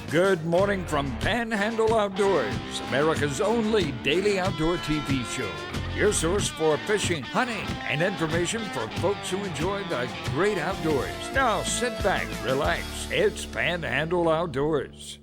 Good morning from Panhandle Outdoors, America's only daily outdoor TV show. Your source for fishing, hunting, and information for folks who enjoy the great outdoors. Now sit back, relax. It's Panhandle Outdoors.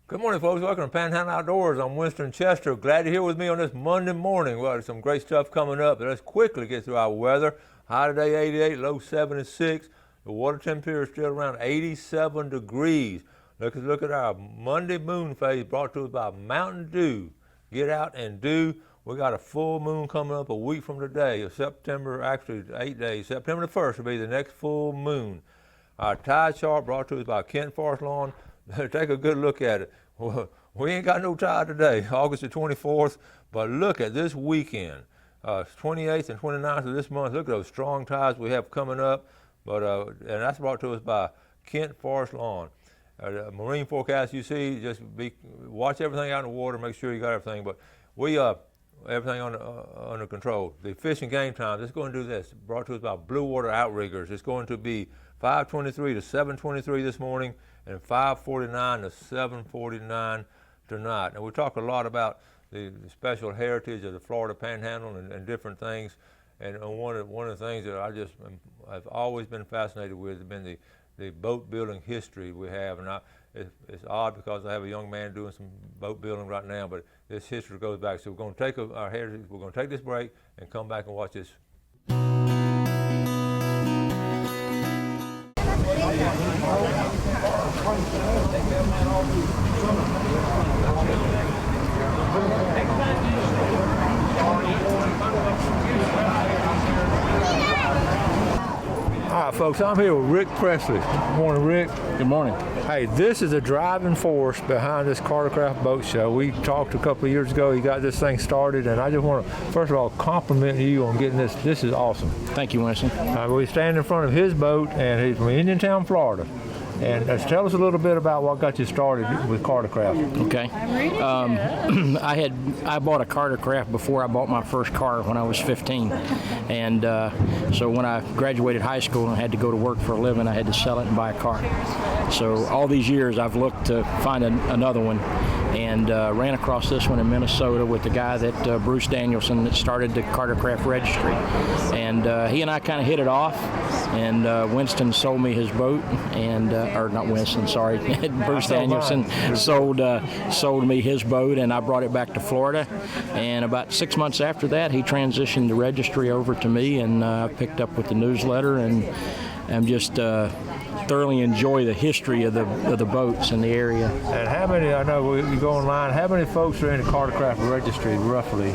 Good morning, folks. Welcome to Panhandle Outdoors. I'm Winston Chester. Glad you're here with me on this Monday morning. Well, there's some great stuff coming up. Let's quickly get through our weather. High today, 88, low 76. The water temperature is still around 87 degrees. Look at our Monday moon phase brought to us by Mountain Dew. Get out and do. We got a full moon coming up a week from today. September, actually 8 days. September the 1st will be the next full moon. Our tide chart brought to us by Kent Forest Lawn. Take a good look at it. We ain't got no tide today, August the 24th, but look at this weekend. 28th and 29th of this month. Look at those strong tides we have coming up. And that's brought to us by Kent Forest Lawn. Marine forecast you see, watch everything out in the water, make sure you got everything. But we everything under control. The fishing game times, it's going to do this. Brought to us by Blue Water Outriggers. It's going to be 5:23 to 7:23 this morning and 5:49 to 7:49 tonight. And we talk a lot about the special heritage of the Florida Panhandle and different things. And one of the things that I've always been fascinated with has been the boat building history we have. And it's odd because I have a young man doing some boat building right now, but this history goes back. So we're going to take our heritage, we're going to take this break and come back and watch this. All right, folks, I'm here with Rick Presley. Good morning, Rick. Good morning. Hey, this is a driving force behind this Cartercraft Boat Show. We talked a couple of years ago. You got this thing started, and I just want to, first of all, compliment you on getting this. This is awesome. Thank you, Winston. We stand in front of his boat, and he's from Indiantown, Florida. And tell us a little bit about what got you started with Cartercraft. Okay. I bought a Cartercraft before I bought my first car when I was 15. And so when I graduated high school and I had to go to work for a living, I had to sell it and buy a car. So all these years I've looked to find another one, and ran across this one in Minnesota with the guy that Bruce Danielson that started the Cartercraft Registry. And he and I kind of hit it off, and Winston sold me his boat, and or not Winston, sorry, Bruce Danielson sold me his boat, and I brought it back to Florida. And about 6 months after that, he transitioned the registry over to me, and picked up with the newsletter, and I'm just thoroughly enjoy the history of the boats in the area. And how many, I know you go online, how many folks are in the Cartercraft Registry roughly?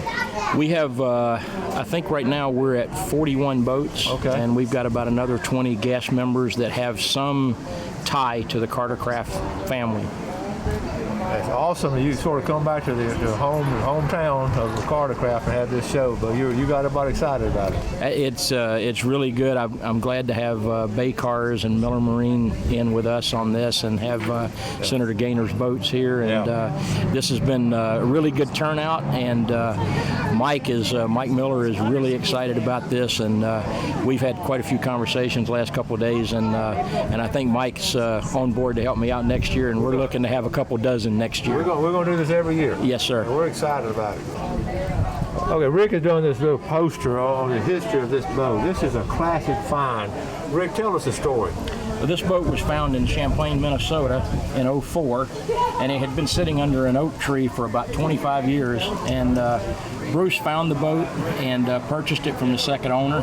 We have, I think right now we're at 41 boats. Okay. And we've got about another 20 guest members that have some tie to the Cartercraft family. That's awesome. You sort of come back to the hometown of the Cartercraft and have this show, but you got everybody excited about it. It's really good. I'm glad to have Bay Cars and Miller Marine in with us on this, and have Senator Gaynor's boats here, and this has been a really good turnout. And Mike Miller is really excited about this, and we've had quite a few conversations the last couple of days, and I think Mike's on board to help me out next year, and we're looking to have a couple dozen next year. We're going to do this every year. Yes, sir. We're excited about it. Okay, Rick is doing this little poster on the history of this boat. This is a classic find. Rick, tell us the story. This boat was found in Champlain, Minnesota in '04, and it had been sitting under an oak tree for about 25 years. And Bruce found the boat and purchased it from the second owner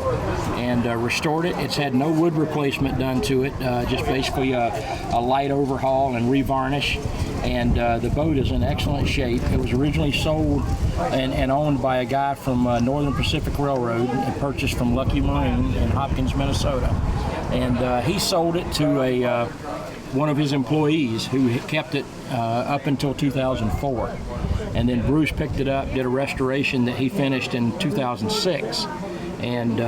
and restored it. It's had no wood replacement done to it, just basically a light overhaul and revarnish. And the boat is in excellent shape. It was originally sold and owned by a guy from Northern Pacific Railroad and purchased from Lucky Marine in Hopkins, Minnesota. And he sold it to one of his employees who kept it up until 2004. And then Bruce picked it up, did a restoration that he finished in 2006. And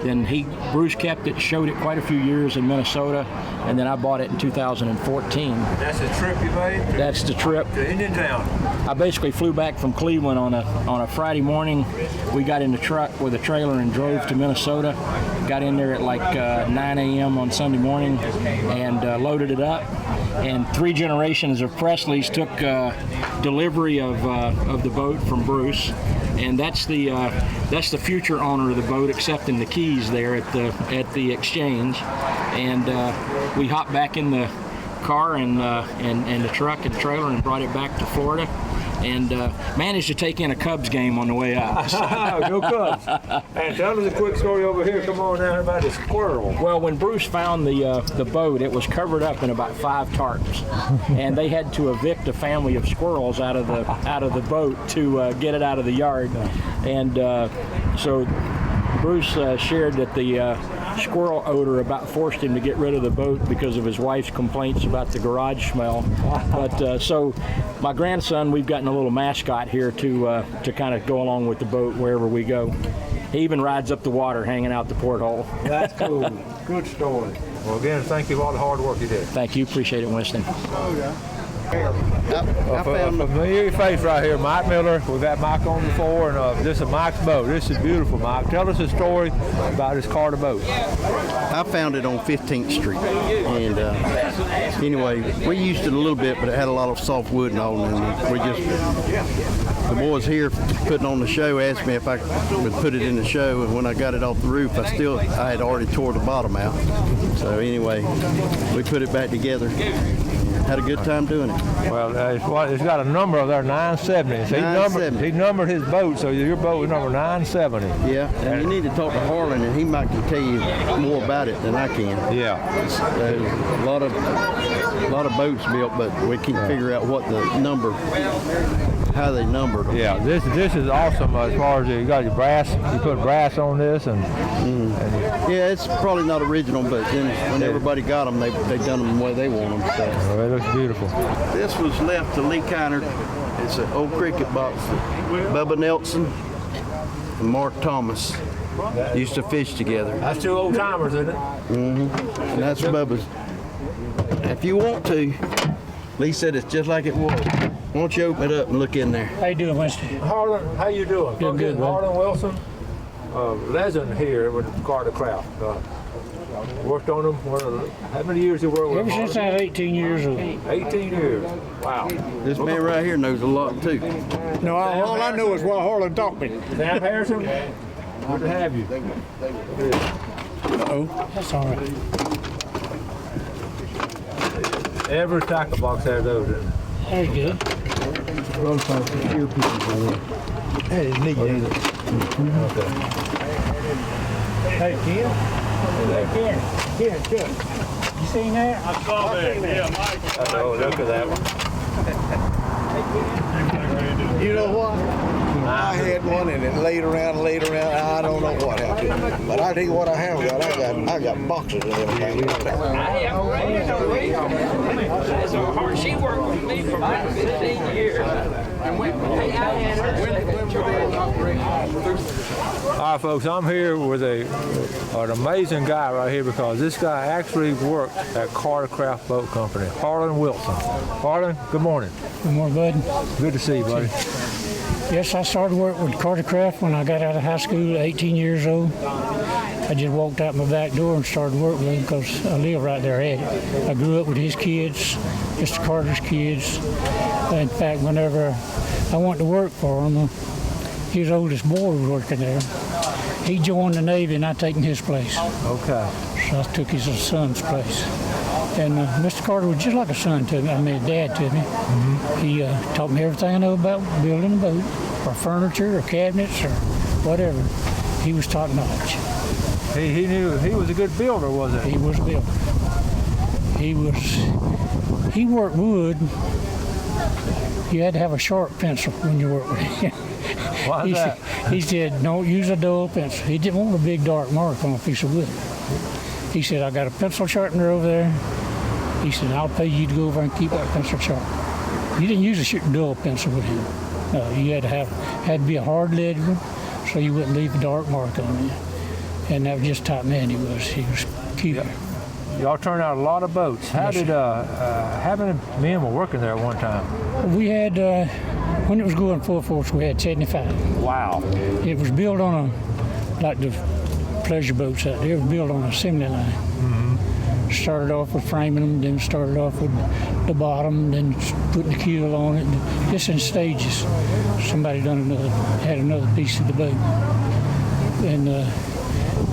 then Bruce kept it, showed it quite a few years in Minnesota, and then I bought it in 2014. That's the trip you made? That's the trip. To Indiantown. I basically flew back from Cleveland on a Friday morning. We got in the truck with a trailer and drove to Minnesota. Got in there at like 9 a.m. on Sunday morning and loaded it up. and 3 generations of Presleys took delivery of the boat from Bruce, and that's the future owner of the boat, accepting the keys there at the exchange. And we hopped back in the car and the truck and the trailer and brought it back to Florida, and managed to take in a Cubs game on the way out. Go Cubs. And tell us a quick story over here. Come on down about the squirrel. Well, when Bruce found the boat, it was covered up in about 5 tarps, and they had to evict a family of squirrels out of the boat to get it out of the yard. And so Bruce shared that the squirrel odor about forced him to get rid of the boat because of his wife's complaints about the garage smell. But so my grandson, we've gotten a little mascot here to kind of go along with the boat wherever we go. He even rides up the water hanging out the porthole. That's cool. Good story. Well, again, thank you for all the hard work you did. Thank you. Appreciate it, Winston. Oh, yeah. I found a familiar face right here, Mike Miller. We've got Mike on the floor, and this is Mike's boat. This is beautiful, Mike. Tell us a story about this Carter boat. I found it on 15th Street, and anyway, we used it a little bit, but it had a lot of soft wood and all, and the boys here putting on the show asked me if I would put it in the show, and when I got it off the roof, I had already tore the bottom out. So anyway, we put it back together. Had a good time doing it. Well, it's got a number of there, 970. So he numbered his boat, so your boat was number 970. Yeah, and you need to talk to Harlan, and he might can tell you more about it than I can. Yeah. A lot of boats built, but we can't figure out what the number, how they numbered them. Yeah, this is awesome as far as you got your brass. You put brass on this, and yeah, it's probably not original, but then when everybody got them, they done them the way they want them. So. Well, it looks beautiful. This was left to Lee Kiner. It's an old cricket box. Bubba Nelson and Mark Thomas used to fish together. That's 2 old timers, isn't it? Mm-hmm. And that's Bubba's. If you want to, Lee said it's just like it was. Why don't you open it up and look in there? How you doing, Winston? Harlan, how you doing? Doing good, man. Harlan Wilson, legend here with Carter Craft. Worked on them. How many years you worked with Ever since I was 18 years old. 18 years. Wow. This man right here knows a lot too. No, all I know is what Harlan taught me. Sam Harrison, good to have you. Uh-oh, that's all right. Every tackle box has those in it. Very good. That is neat, ain't it? Okay. Hey, Ken. Hey, Ken, Chuck. You seen that? I saw that. Yeah, Mike. Oh, look at that one. You know what? I had one and it laid around. I don't know what happened. But I tell you what I have got. I got boxes of everything. She worked with me for about 15 years. All right, folks, I'm here with an amazing guy right here because this guy actually worked at Carter Craft Boat Company, Harlan Wilson. Harlan, good morning. Good morning, bud. Good to see you, buddy. Yes, I started work with Carter Craft when I got out of high school at 18 years old. I just walked out my back door and started working with him because I live right there at it. I grew up with his kids, Mr. Carter's kids. In fact, whenever I went to work for him, his oldest boy was working there. He joined the Navy and I taken his place. Okay. So I took his son's place. And Mr. Carter was just like a son to me, a dad to me. Mm-hmm. He taught me everything I know about building a boat, or furniture, or cabinets, or whatever. He was top notch. He knew he was a good builder, wasn't he? He was a builder. He worked wood. You had to have a sharp pencil when you worked with him. Why is that? He said, don't use a dull pencil. He didn't want a big dark mark on a piece of wood. He said, I got a pencil sharpener over there. He said, I'll pay you to go over and keep that pencil sharp. You didn't use a dull pencil with him. No, you had to be a hard lead one, so you wouldn't leave a dark mark on it. And that was just the type man he was. He was cute. Yep. Y'all turned out a lot of boats. How many men were working there at one time? We had, when it was going full force, we had 75. Wow. It was built on like the pleasure boats out there, it was built on an assembly line. Mm-hmm. Started off with framing them, then started off with the bottom, then putting the keel on it, just in stages. Somebody had another piece of the boat. And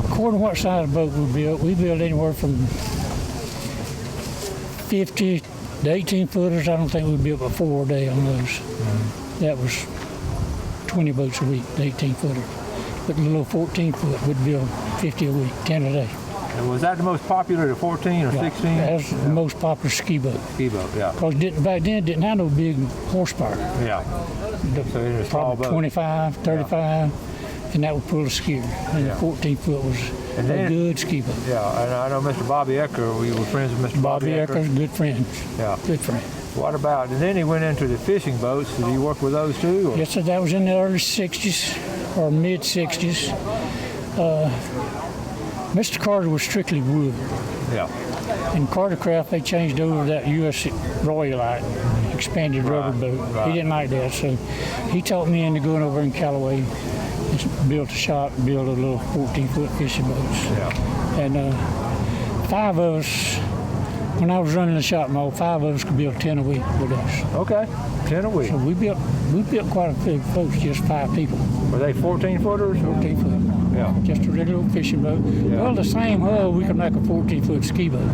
according to what size boat we built anywhere from 50 to 18 footers. I don't think we built but 4 a day on those. That was 20 boats a week, the 18 footer. But the little 14 foot would build 50 a week, 10 a day. And was that the most popular, the 14 or 16? That was the most popular ski boat. Ski boat, yeah. Because back then it didn't have no big horsepower. Yeah. So it was a small Probably boat. 25, 35, and that would pull a skier. And the 14 foot was a good ski boat. Yeah, and I know Mr. Bobby Ecker, we were friends with Mr. Bobby Ecker's good friend. Yeah. Good friend. What about, and then he went into the fishing boats. Did he work with those too? Or? Yes, sir, that was in the early 60s or mid 60s. Mr. Carter was strictly wood. Yeah. In Cartercraft, they changed over to that U.S. Royalite expanded rubber boat. Right. He didn't like that, so he talked me into going over in Callaway and built a shop, built a little 14-foot fishing boats. Yeah. And 5 of us, when I was running the shop, 5 of us could build 10 a week with us. Okay, 10 a week. So we built quite a few boats, just 5 people. Were they 14 footers? 14 foot. Yeah. Just a little fishing boat. Yeah. Well, the same hull, we could make a 14-foot ski boat.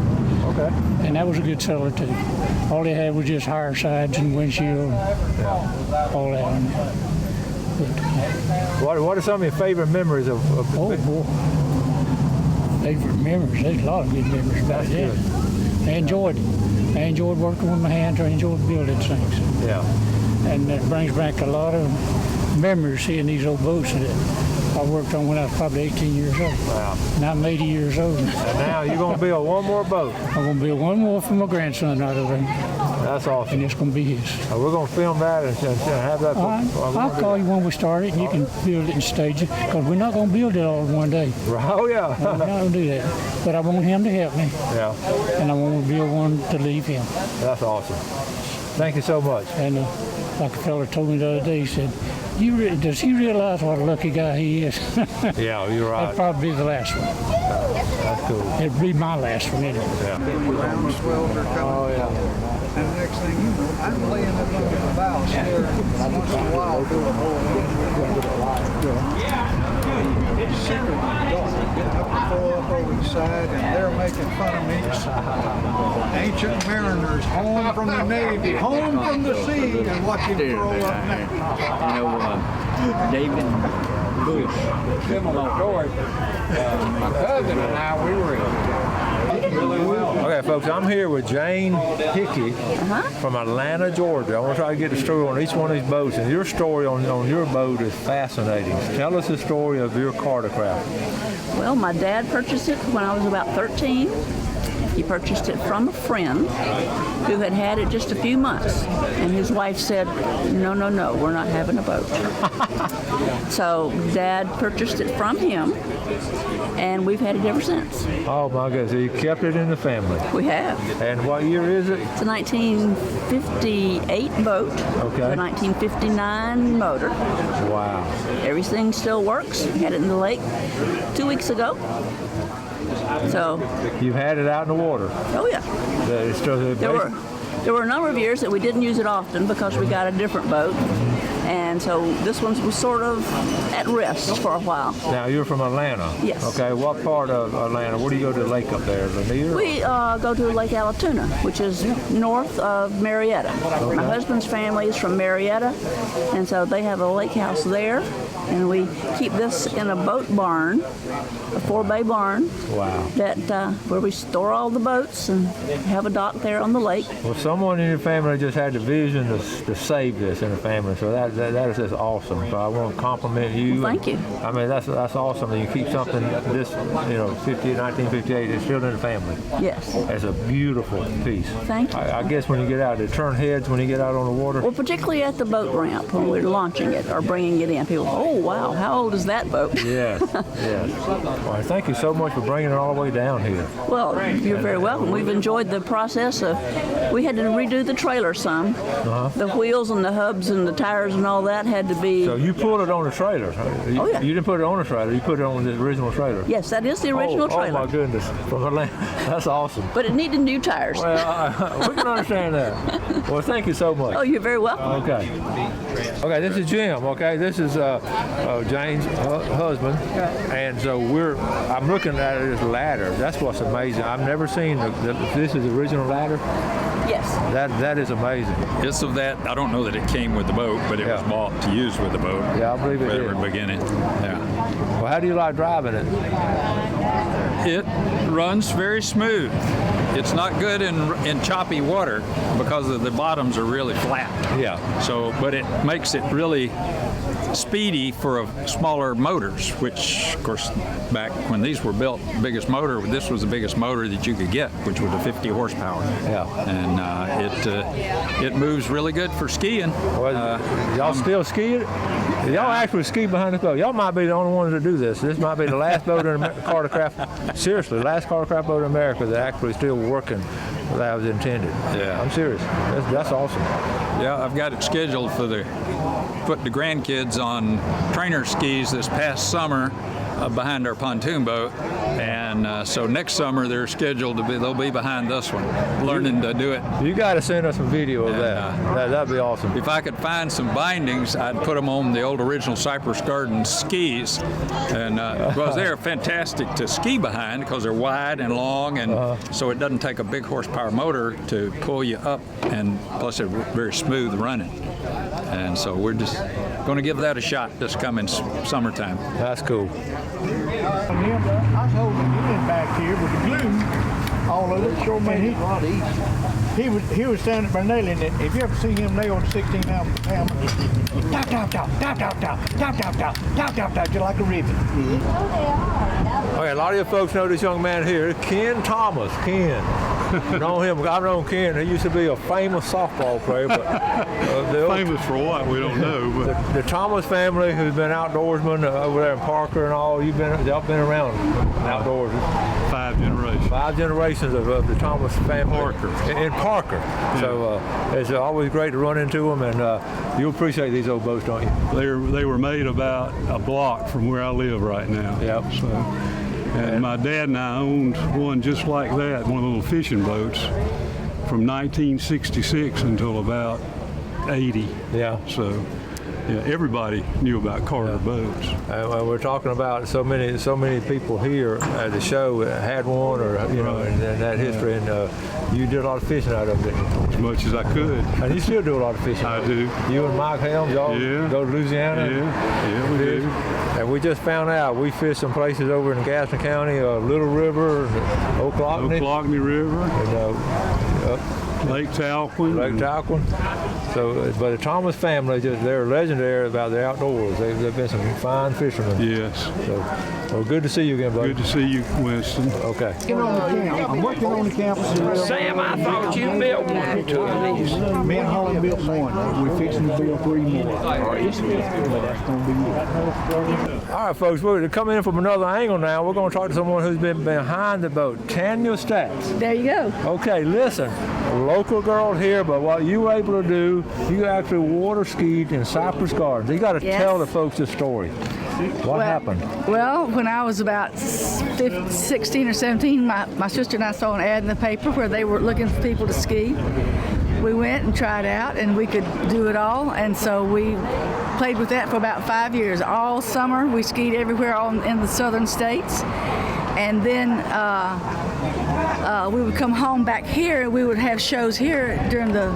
Okay. And that was a good seller too. All they had was just higher sides and windshield, all that on it. What are some of your favorite memories of Oh boy, favorite memories. There's a lot of good memories about that. I enjoyed it. I enjoyed working with my hands. I enjoyed building things. Yeah. And it brings back a lot of memories seeing these old boats that I worked on when I was probably 18 years old. Wow. And I'm 80 years old. And now you're going to build one more boat. I'm going to build one more for my grandson right over there. That's awesome. And it's going to be his. We're going to film that and have that. I'll call you when we start it, and you can build it in stages, because we're not going to build it all in one day. Oh, yeah. We're not going to do that. But I want him to help me, Yeah. and I want to build one to leave him. That's awesome. Thank you so much. And like a fella told me the other day, he said, does he realize what a lucky guy he is? Yeah, you're right. That'd probably be the last one. That's cool. It'd be my last one anyway. Oh, yeah. And the next thing you know, I'm laying up under the bow staring once in a while doing getting up to throw up over the side, and they're making fun of me. Ancient mariners, home from the Navy, home from the sea, and watch him throw up now. You know, David Bush. Similar story. My cousin and I, we were really well. Okay, folks, I'm here with Jane Hickey from Atlanta, Georgia. I want to try to get the story on each one of these boats, and your story on your boat is fascinating. Tell us the story of your Cartercraft. Well, my dad purchased it when I was about 13. He purchased it from a friend who had had it just a few months. And his wife said, no, we're not having a boat. So Dad purchased it from him, and we've had it ever since. Oh, my goodness. So you kept it in the family. We have. And what year is it? It's a 1958 boat. Okay. A 1959 motor. Wow. Everything still works. We had it in the lake 2 weeks ago. So, You've had it out in the water. oh yeah. It's still There were a number of years that we didn't use it often because we got a different boat. And so this one was sort of at rest for a while. Now, you're from Atlanta. Yes. Okay, what part of Atlanta? Where do you go to the lake up there? Lanier? We go to Lake Allatoona, which is north of Marietta. My husband's family is from Marietta, and so they have a lake house there. And we keep this in a boat barn, a 4-bay barn. Wow. That where we store all the boats and have a dock there on the lake. Well, someone in your family just had the vision to save this in the family, so that is just awesome. So I want to compliment you. Well, thank you. I mean, that's awesome that you keep something this, 1958, it's still in the family. Yes. It's a beautiful piece. Thank you. I guess when you get out, it turn heads when you get out on the water. Well, particularly at the boat ramp when we're launching it or bringing it in. People, oh wow, how old is that boat? Yes, yes. Well, thank you so much for bringing it all the way down here. Well, you're very welcome. We've enjoyed the process of. We had to redo the trailer some. The wheels and the hubs and the tires and all that had to be. So you pulled it on the trailer? Oh, yeah. You didn't put it on the trailer. You put it on the original trailer. Yes, that is the original trailer. Oh my goodness! From the land. That's awesome. But it needed new tires. Well, we can understand that. Well, thank you so much. Oh, you're very welcome. Okay. Okay, this is Jim. Okay, this is Jane's husband, and so I'm looking at it as a ladder. That's what's amazing. I've never seen this is the original ladder. Yes. That is amazing. It's of that. I don't know that it came with the boat, but it was bought to use with the boat. Yeah, I believe it did. At the beginning. Yeah. Well, how do you like driving it? It runs very smooth. It's not good in choppy water because the bottoms are really flat. Yeah. So, but it makes it really speedy for smaller motors, which, of course, back when these were built, this was the biggest motor that you could get, which was a 50 horsepower. Yeah. And it moves really good for skiing. Well, y'all still ski it? Y'all actually ski behind the boat. Y'all might be the only ones to do this. This might be the last boat in Cartercraft, seriously, last Cartercraft boat in America that actually still working that was intended. Yeah. I'm serious. That's awesome. Yeah, I've got it scheduled for put the grandkids on trainer skis this past summer behind our pontoon boat, and so next summer they're scheduled they'll be behind this one, learning to do it. You got to send us some video of that. That'd be awesome. If I could find some bindings, I'd put them on the old original Cypress Garden skis, and because they're fantastic to ski behind because they're wide and long, and so it doesn't take a big horsepower motor to pull you up, and plus they're very smooth running. And so we're just going to give that a shot this coming summertime. That's cool. I was holding it back here with the glue all of it. Sure made it a lot easier. He was standing there nailing it. If you ever see him nail the 16 hammer, just like a ribbon. Okay, a lot of you folks know this young man here, Ken Thomas. Ken. I've known Ken. He used to be a famous softball player. But, famous for what? We don't know. But the Thomas family, who's been outdoorsmen over there in Parker and all, y'all been around outdoors. 5 generations. 5 generations of the Thomas family. Parker. In Parker. Yeah. So it's always great to run into them, and you appreciate these old boats, don't you? They were made about a block from where I live right now. Yep. So, and my dad and I owned one just like that, one of the little fishing boats, from 1966 until about 80. Yeah. So, yeah, everybody knew about Carter boats. We're talking about so many people here at the show had one, or and that history. And you did a lot of fishing out of it, didn't you? As much as I could. And you still do a lot of fishing. I do. You and Mike Helms, y'all go to Louisiana. Yeah, we do. And we just found out we fished some places over in Gaston County, Little River, Ocklawackney River, and Lake Talquin. So, but the Thomas family, they're legendary about the outdoors. They've been some fine fishermen. Yes. So, well, good to see you again, buddy. Good to see you, Winston. Okay. I'm working on the campus. Sam, I thought you built one or two of these. Me and Holland built one. We're fixing to build 3 more. But that's going to be it. All right, folks, we're coming in from another angle now. We're going to talk to someone who's been behind the boat, Tanya Stacks. There you go. Okay, listen, local girl here, but what you were able to do, you actually water skied in Cypress Gardens. You got to tell the folks this story. What happened? Well, when I was about 16 or 17, my sister and I saw an ad in the paper where they were looking for people to ski. We went and tried out, and we could do it all, and so we played with that for about 5 years. All summer, we skied everywhere in the southern states, and then we would come home back here, and we would have shows here during the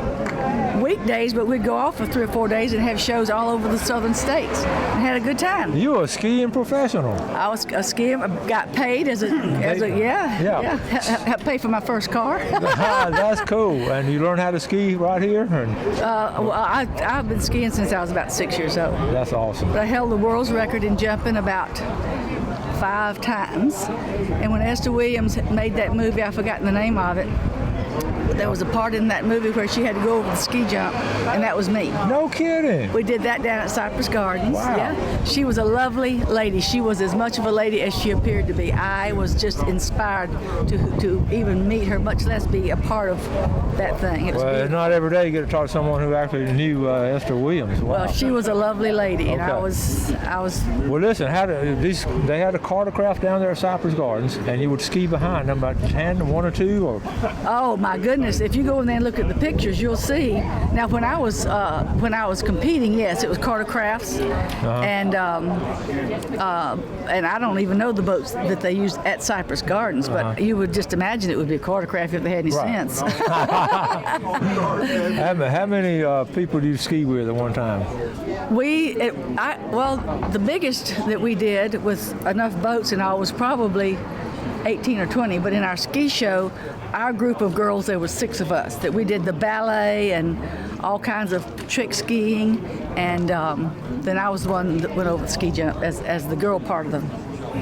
weekdays, but we'd go off for 3 or 4 days and have shows all over the southern states and had a good time. You were a skiing professional. I was a skier. I got paid as a helped pay for my first car. That's cool. And you learned how to ski right here? Well, I've been skiing since I was about 6 years old. That's awesome. But I held the world's record in jumping about 5 times. And when Esther Williams made that movie, I've forgotten the name of it, there was a part in that movie where she had to go over the ski jump, and that was me. No kidding. We did that down at Cypress Gardens. Wow. Yeah. She was a lovely lady. She was as much of a lady as she appeared to be. I was just inspired to even meet her, much less be a part of that thing. It was Well, beautiful. not every day you get to talk to someone who actually knew Esther Williams. Wow. Well, she was a lovely lady, and I Okay. was. Well, listen, they had a cartocraft down there at Cypress Gardens, and you would ski behind them, about 10, 1 or 2, or. Oh my goodness! If you go in there and look at the pictures, you'll see. Now, when I was competing, yes, it was cartocrafts, and I don't even know the boats that they used at Cypress Gardens, but you would just imagine it would be a cartocraft if they had any sense. How many people do you ski with at one time? The biggest that we did with enough boats and all was probably 18 or 20, but in our ski show, our group of girls, there was 6 of us, that we did the ballet and all kinds of trick skiing, and then I was the one that went over the ski jump as the girl part of them.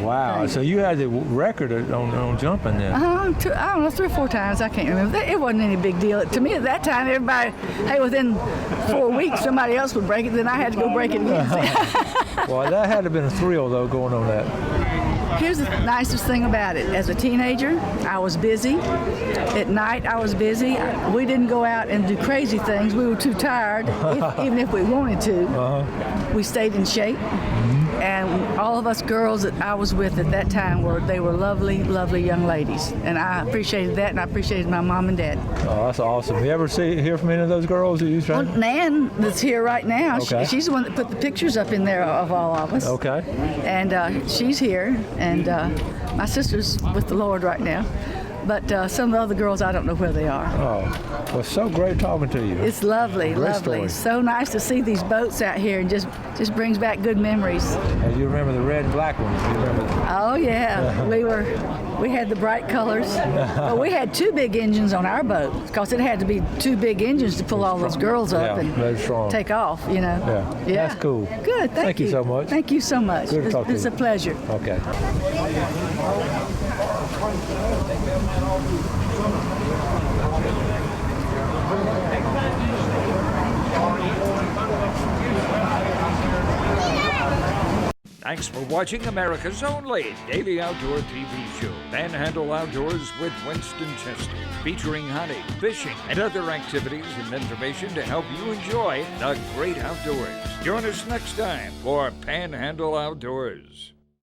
Wow, so you had the record on jumping then. I don't know, 3 or 4 times, I can't remember. It wasn't any big deal. To me at that time, everybody, hey, within 4 weeks, somebody else would break it, then I had to go break it again. Well, that had to have been a thrill, though, going on that. Here's the nicest thing about it. As a teenager, I was busy. At night, I was busy. We didn't go out and do crazy things. We were too tired, even if we wanted to. We stayed in shape. And all of us girls that I was with at that time were lovely, lovely young ladies. And I appreciated that, and I appreciated my mom and dad. Oh, that's awesome. You ever hear from any of those girls that you trained? Well, Nan, that's here right now, Okay. she's the one that put the pictures up in there of all of us. Okay. And she's here, and my sister's with the Lord right now. But some of the other girls, I don't know where they are. Oh, well, so great talking to you. It's lovely, Great lovely. story. So nice to see these boats out here, and just brings back good memories. And you remember the red and black ones? You remember that? Oh yeah, we had the bright colors. But we had 2 big engines on our boat because it had to be 2 big engines to pull all those girls up very strong. and take off. You know. Yeah. That's cool. Good. Thank you so much. Thank you so much. Good to talk to It's you. a pleasure. Okay. Thanks for watching America's only daily outdoor TV show, Panhandle Outdoors with Winston Chester, featuring hunting, fishing, and other activities and information to help you enjoy the great outdoors. Join us next time for Panhandle Outdoors.